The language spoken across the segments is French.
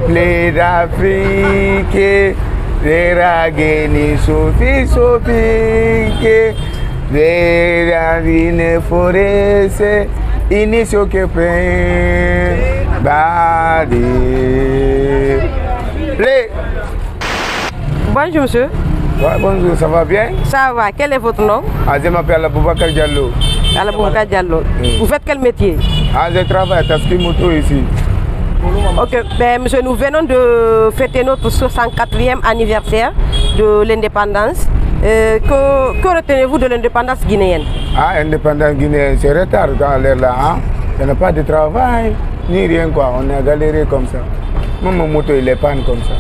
Peuple d'Afrique, les rageni Sophie, Sophie, les ravines forêts, inicio que prend, badi. Bonjour monsieur. Ouais, bonjour, ça va bien? Ça va, quel est votre nom? Je m'appelle Aboubacar Diallo. Aboubacar Diallo. Vous faites quel métier? Je travaille à Taski Moto ici. Ok, ben, monsieur, nous venons de fêter notre 64e anniversaire de l'indépendance. Que retenez-vous de l'indépendance guinéenne? L'indépendance guinéenne, c'est retard dans l'air là. Il n'y a pas de travail, ni rien quoi. On a galéré comme ça. Même mon moto, il est panne comme ça.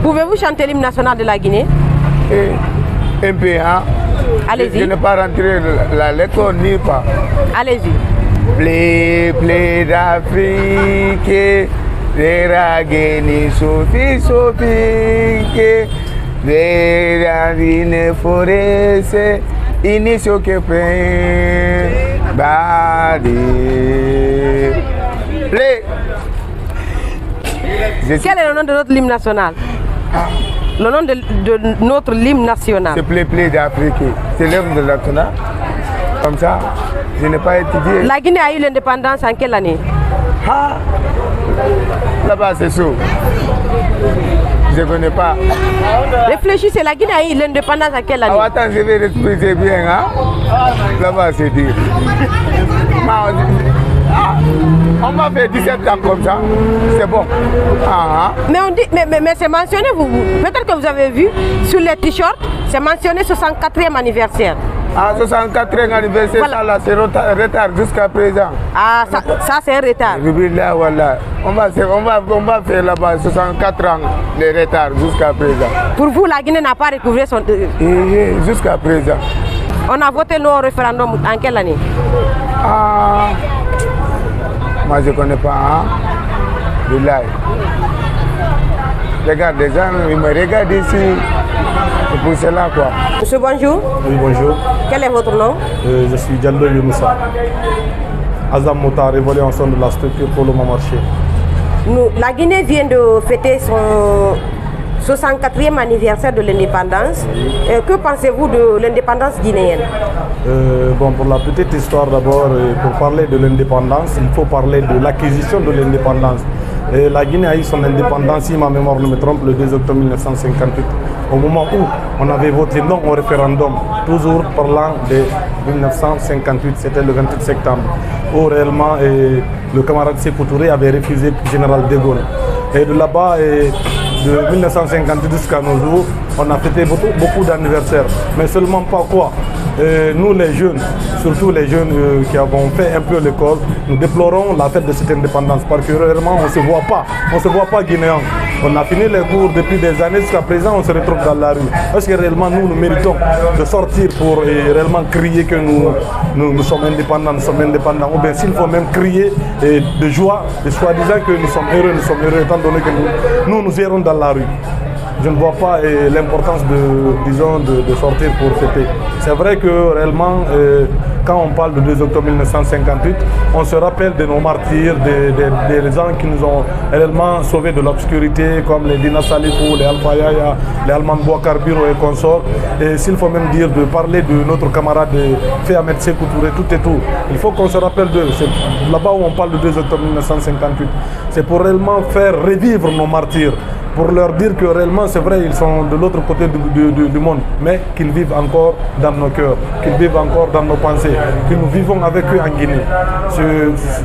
Pouvez-vous chanter l'hymne national de la Guinée? Un peu, hein? Allez-y. Je n'ai pas rentré la l'école ni pas. Allez-y. Blé d'Afrique, les rageni Sophie, Sophie, les ravines forêts, inicio que prend, badi. Quel est le nom de notre hymne national? Le nom de notre hymne national. C'est Blé d'Afrique. C'est l'hymne national. Comme ça, je n'ai pas étudié. La Guinée a eu l'indépendance en quelle année? Là-bas, c'est chaud. Je ne connais pas. Réfléchissez, la Guinée a eu l'indépendance en quelle année? Attends, je vais respecter bien. Là-bas, c'est dur. On m'a fait 17 ans comme ça, c'est bon. Mais on dit, mais c'est mentionné, peut-être que vous avez vu sur les t-shirts, c'est mentionné 64e anniversaire. 64e anniversaire, voilà. Ça là, c'est retard jusqu'à présent. Ça c'est un retard. Là, voilà. On va faire là-bas 64 ans de retard jusqu'à présent. Pour vous, la Guinée n'a pas recouvré son... Jusqu'à présent. On a voté non au référendum en quelle année? Moi je ne connais pas, de live. Regarde, les gens, ils me regardent ici. C'est pour cela quoi. Monsieur, bonjour. Oui, bonjour. Quel est votre nom? Je suis Diallo Younoussa. Azam Moutar, évaluation de la structure pour le marché. La Guinée vient de fêter son 64e anniversaire de l'indépendance. Que pensez-vous de l'indépendance guinéenne? Bon, pour la petite histoire d'abord, pour parler de l'indépendance, il faut parler de l'acquisition de l'indépendance. La Guinée a eu son indépendance, si ma mémoire ne me trompe, le 2 octobre 1958. Au moment où on avait voté non au référendum, toujours parlant de 1958, c'était le 28 septembre, où réellement le camarade Sékou Touré avait refusé le général de Gaulle. Et de là-bas, de 1958 jusqu'à nos jours, on a fêté beaucoup d'anniversaires, mais seulement pas quoi. Nous les jeunes, surtout les jeunes qui avons fait un peu l'école, nous déplorons la fête de cette indépendance parce que réellement on ne se voit pas guinéen. On a fini les cours depuis des années jusqu'à présent, on se retrouve dans la rue. Est-ce que réellement nous méritons de sortir pour réellement crier que nous sommes indépendants, ou bien s'il faut même crier de joie, de soi-disant que nous sommes heureux étant donné que nous irons dans la rue. Je ne vois pas l'importance de sortir pour fêter. C'est vrai que réellement, quand on parle de 2 octobre 1958, on se rappelle de nos martyrs, des gens qui nous ont réellement sauvés de l'obscurité, comme les Dina Salifou, les Alpha Yaya, les Alman Bouakar Biro et consorts. Et s'il faut même dire de parler de notre camarade Ahmed Sékou Touré, tout et tout, il faut qu'on se rappelle d'eux. C'est là-bas où on parle de 2 octobre 1958. C'est pour réellement faire revivre nos martyrs, pour leur dire que réellement, c'est vrai, ils sont de l'autre côté du monde, mais qu'ils vivent encore dans nos cœurs, qu'ils vivent encore dans nos pensées, que nous vivons avec eux en Guinée.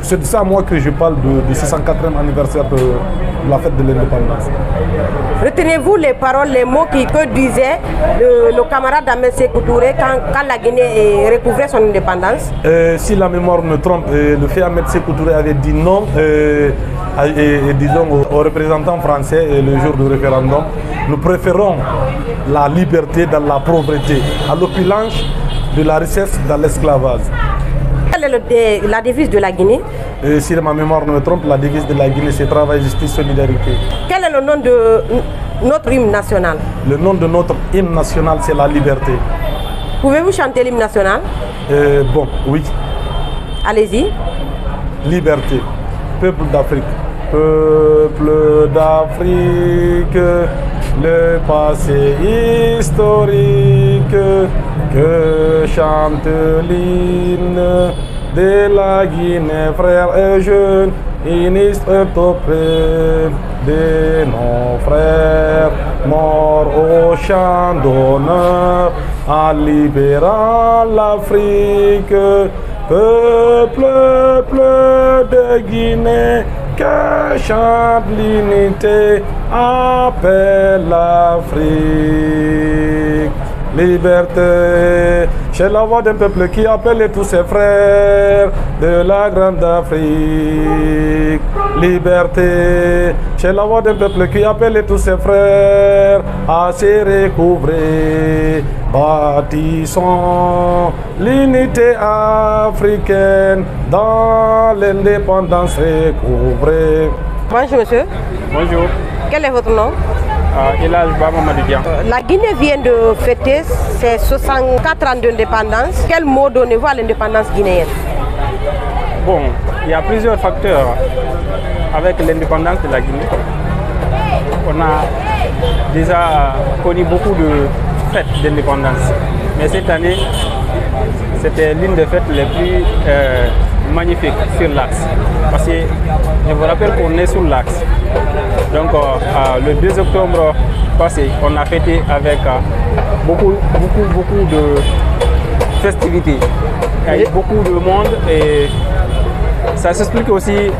C'est de ça, moi, que je parle du 64e anniversaire de la fête de l'indépendance. Retenez-vous les paroles, les mots que disait le camarade Ahmed Sékou Touré quand la Guinée recouvrait son indépendance? Si la mémoire me trompe, le fait Ahmed Sékou Touré avait dit non, disons aux représentants français le jour du référendum, nous préférons la liberté dans la pauvreté, à l'opulence de la richesse dans l'esclavage. Quelle est la devise de la Guinée? Si ma mémoire ne me trompe, la devise de la Guinée, c'est travail, justice, solidarité. Quel est le nom de notre hymne national? Le nom de notre hymne national, c'est la liberté. Pouvez-vous chanter l'hymne national? Bon, oui. Allez-y. Liberté, peuple d'Afrique, Peuple d'Afrique, le passé historique que chante l'hymne de la Guinée, frères et jeunes, unis auprès de nos frères, morts au champ d'honneur, en libérant l'Afrique. Peuple de Guinée, que chante l'unité, appelle l'Afrique. Liberté, c'est la voix d'un peuple qui appelle tous ses frères de la grande Afrique. Liberté, c'est la voix d'un peuple qui appelle tous ses frères à se recouvrer. Bâtissons l'unité africaine dans l'indépendance recouvrée. Bonjour monsieur. Bonjour. Quel est votre nom? Elhadj Ba Mamadou Dia. La Guinée vient de fêter ses 64 ans d'indépendance. Quel mot donnez-vous à l'indépendance guinéenne? Bon, il y a plusieurs facteurs avec l'indépendance de la Guinée. On a déjà connu beaucoup de fêtes d'indépendance. Mais cette année, c'était l'une des fêtes les plus magnifiques sur l'axe. Parce que je vous rappelle qu'on est sur l'axe. Donc le 2 octobre passé, on a fêté avec beaucoup de festivités. Il y a eu beaucoup de monde et ça s'explique aussi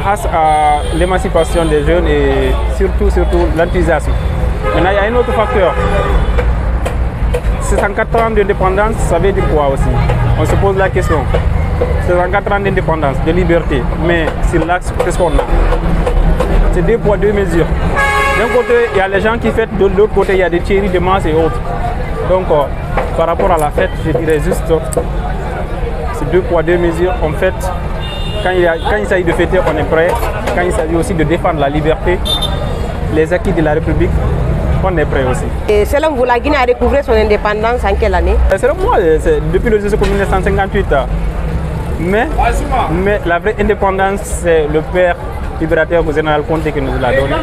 grâce à l'émancipation des jeunes et surtout l'enthousiasme. Maintenant, il y a un autre facteur. 64 ans d'indépendance, ça veut dire quoi aussi? On se pose la question. 64 ans d'indépendance, de liberté, mais sur l'axe, qu'est-ce qu'on a? C'est 2 poids 2 mesures. D'un côté, il y a les gens qui fêtent, de l'autre côté, il y a des thierries de masse et autres. Donc, par rapport à la fête, je dirais juste, c'est 2 poids 2 mesures. En fait, quand il s'agit de fêter, on est prêt. Quand il s'agit aussi de défendre la liberté, les acquis de la République, on est prêt aussi. Et selon vous, la Guinée a découvert son indépendance en quelle année? Selon moi, c'est depuis le 2 octobre 1958. Mais la vraie indépendance, c'est le père libérateur du général Conté qui nous l'a donné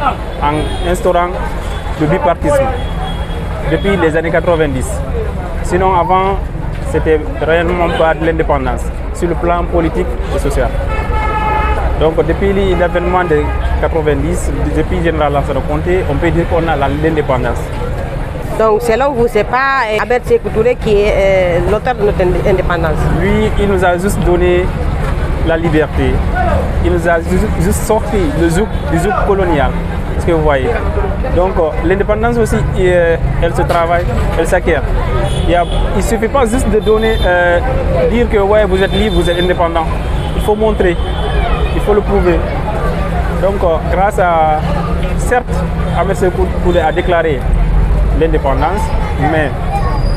en instaurant le bipartisme depuis les années 90. Sinon, avant, c'était réellement pas de l'indépendance sur le plan politique et social. Donc, depuis l'avènement de 90, depuis le général Lansana Conté, on peut dire qu'on a l'indépendance. Donc, selon vous, ce n'est pas Ahmed Sékou Touré qui est l'auteur de notre indépendance? Lui, il nous a juste donné la liberté. Il nous a juste sorti du zouk colonial. Est-ce que vous voyez? Donc, l'indépendance aussi, elle se travaille, elle s'acquiert. Il ne suffit pas juste de donner, dire que ouais, vous êtes libre, vous êtes indépendant. Il faut montrer, il faut le prouver. Donc, grâce à, certes, Ahmed Sékou Touré a déclaré l'indépendance, mais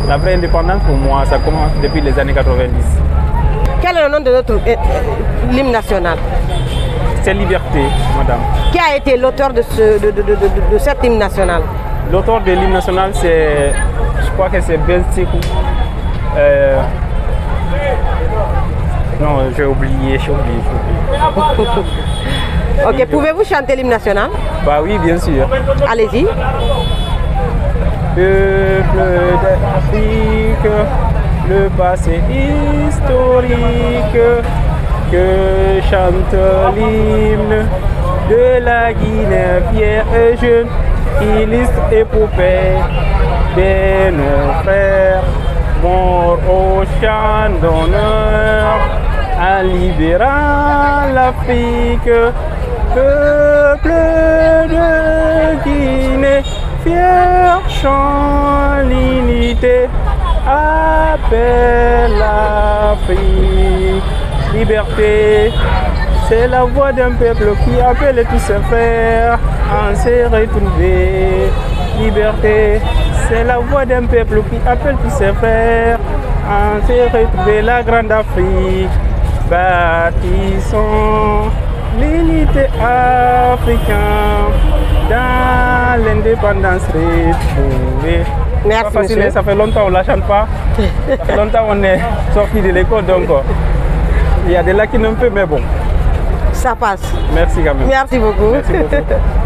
la vraie indépendance pour moi, ça commence depuis les années 90. Quel est le nom de notre hymne national? C'est Liberté, madame. Qui a été l'auteur de cet hymne national? L'auteur de l'hymne national, c'est, je crois que c'est Ben Sékou. Non, j'ai oublié. Ok, pouvez-vous chanter l'hymne national? Bah oui, bien sûr. Allez-y. Peuple d'Afrique, le passé historique que chante l'hymne de la Guinée, fière et jeune, illustre épopée de nos frères, morts au champ d'honneur, en libérant l'Afrique. Peuple de Guinée, fier chant l'unité, appelle l'Afrique. Liberté, c'est la voix d'un peuple qui appelle tous ses frères à se retrouver. Liberté, c'est la voix d'un peuple qui appelle tous ses frères à se retrouver. La grande Afrique, bâtissons l'unité africaine dans l'indépendance retrouvée. Merci, pas facile, monsieur. ça fait longtemps qu'on ne la chante pas. Ça fait longtemps qu'on est sorti de l'école, donc il y a des lacunes un peu, mais bon. ça passe. Merci quand même. Merci beaucoup. Merci beaucoup.